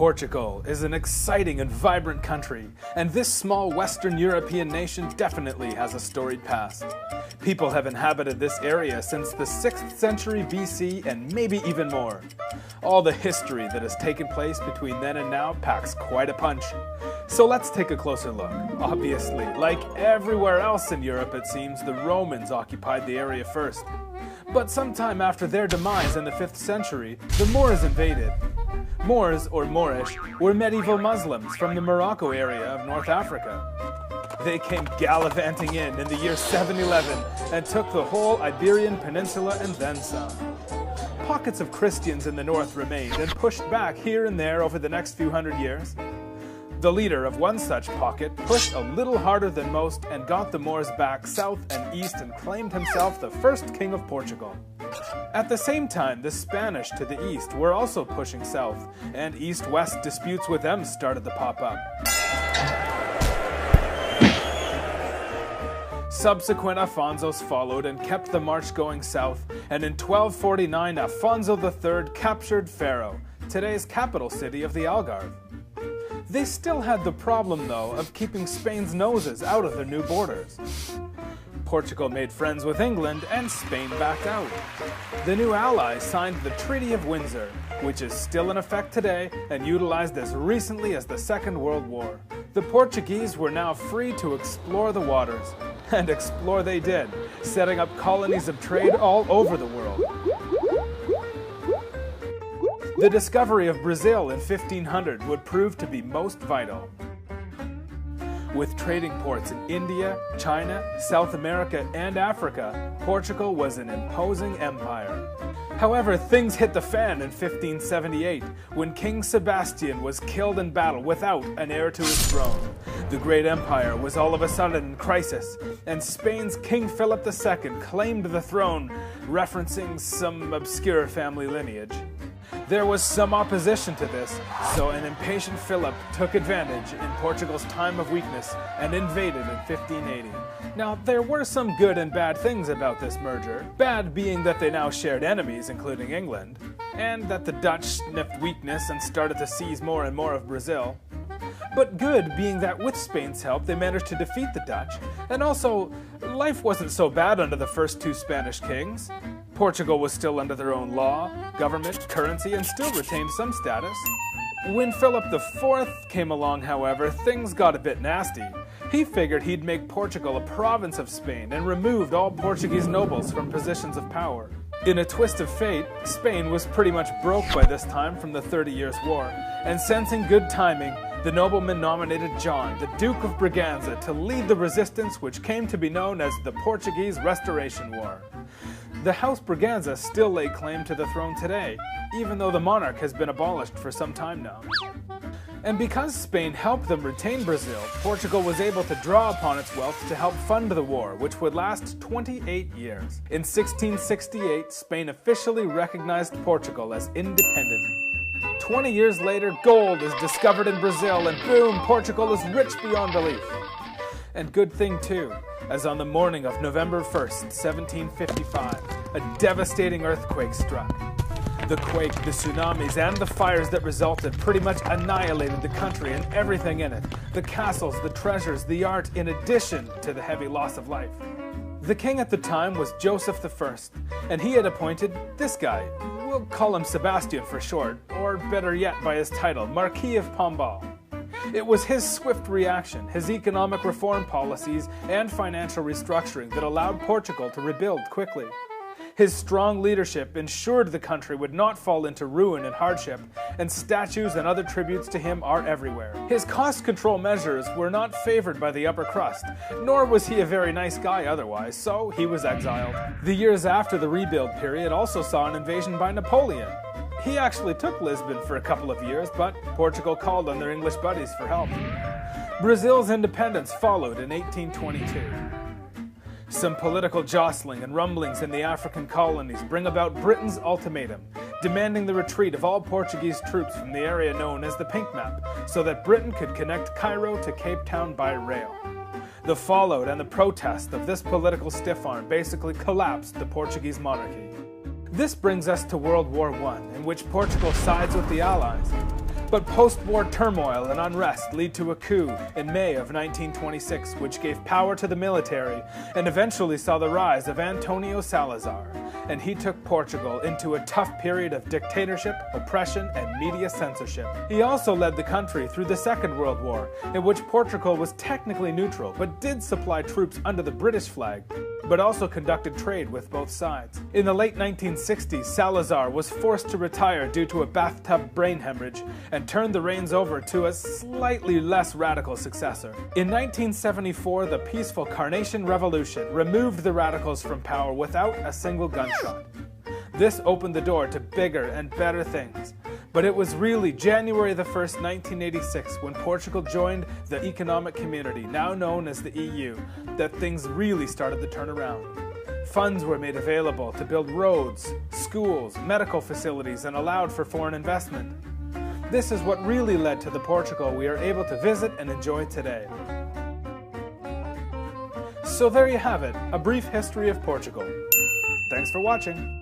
Portugal is an exciting and vibrant country, and this small Western European nation definitely has a storied past. People have inhabited this area since the 6th century BC and maybe even more. All the history that has taken place between then and now packs quite a punch. So let's take a closer look. Obviously, like everywhere else in Europe it seems, the Romans occupied the area first. But sometime after their demise in the 5th century, the Moors invaded. Moors, or Moorish, were medieval Muslims from the Morocco area of North Africa. They came gallivanting in the year 711 and took the whole Iberian Peninsula and then some. Pockets of Christians in the north remained and pushed back here and there over the next few hundred years. The leader of one such pocket pushed a little harder than most and got the Moors back south and east and claimed himself the first king of Portugal. At the same time, the Spanish to the east were also pushing south, and east-west disputes with them started to pop up. Subsequent Afonsos followed and kept the march going south, and in 1249 Afonso III captured Faro, today's capital city of the Algarve. They still had the problem, though, of keeping Spain's noses out of their new borders. Portugal made friends with England, and Spain backed out. The new allies signed the Treaty of Windsor, which is still in effect today and utilized as recently as the Second World War. The Portuguese were now free to explore the waters, and explore they did, setting up colonies of trade all over the world. The discovery of Brazil in 1500 would prove to be most vital. With trading ports in India, China, South America, and Africa, Portugal was an imposing empire. However, things hit the fan in 1578 when King Sebastian was killed in battle without an heir to his throne. The great empire was all of a sudden in crisis, and Spain's King Philip II claimed the throne, referencing some obscure family lineage. There was some opposition to this, so an impatient Philip took advantage in Portugal's time of weakness and invaded in 1580. Now, there were some good and bad things about this merger, bad being that they now shared enemies, including England, and that the Dutch sniffed weakness and started to seize more and more of Brazil. But good being that with Spain's help they managed to defeat the Dutch, and also, life wasn't so bad under the first two Spanish kings. Portugal was still under their own law, government, currency, and still retained some status. When Philip IV came along, however, things got a bit nasty. He figured he'd make Portugal a province of Spain and removed all Portuguese nobles from positions of power. In a twist of fate, Spain was pretty much broke by this time from the 30 Years' War, and sensing good timing, the nobleman nominated John, the Duke of Braganza, to lead the resistance which came to be known as the Portuguese Restoration War. The House Braganza still lay claim to the throne today, even though the monarch has been abolished for some time now. And because Spain helped them retain Brazil, Portugal was able to draw upon its wealth to help fund the war, which would last 28 years. In 1668, Spain officially recognized Portugal as independent. 20 years later, gold is discovered in Brazil, and boom, Portugal is rich beyond belief. And good thing too, as on the morning of November 1st, 1755, a devastating earthquake struck. The quake, the tsunamis, and the fires that resulted pretty much annihilated the country and everything in it. The castles, the treasures, the art, in addition to the heavy loss of life. The king at the time was Joseph I, and he had appointed this guy. We'll call him Sebastian for short, or better yet by his title, Marquis of Pombal. It was his swift reaction, his economic reform policies, and financial restructuring that allowed Portugal to rebuild quickly. His strong leadership ensured the country would not fall into ruin and hardship, and statues and other tributes to him are everywhere. His cost control measures were not favored by the upper crust, nor was he a very nice guy otherwise, so he was exiled. The years after the rebuild period also saw an invasion by Napoleon. He actually took Lisbon for a couple of years, but Portugal called on their English buddies for help. Brazil's independence followed in 1822. Some political jostling and rumblings in the African colonies bring about Britain's ultimatum, demanding the retreat of all Portuguese troops from the area known as the Pink Map, so that Britain could connect Cairo to Cape Town by rail. The fallout and the protest of this political stiff-arm basically collapsed the Portuguese monarchy. This brings us to World War I, in which Portugal sides with the Allies. But post-war turmoil and unrest lead to a coup in May of 1926, which gave power to the military and eventually saw the rise of Antonio Salazar. And he took Portugal into a tough period of dictatorship, oppression, and media censorship. He also led the country through the Second World War, in which Portugal was technically neutral, but did supply troops under the British flag, but also conducted trade with both sides. In the late 1960s, Salazar was forced to retire due to a bathtub brain hemorrhage and turned the reins over to a slightly less radical successor. In 1974, the peaceful Carnation Revolution removed the radicals from power without a single gunshot. This opened the door to bigger and better things. But it was really January the 1st, 1986, when Portugal joined the economic community, now known as the EU, that things really started to turn around. Funds were made available to build roads, schools, medical facilities, and allowed for foreign investment. This is what really led to the Portugal we are able to visit and enjoy today. So there you have it, a brief history of Portugal. Thanks for watching.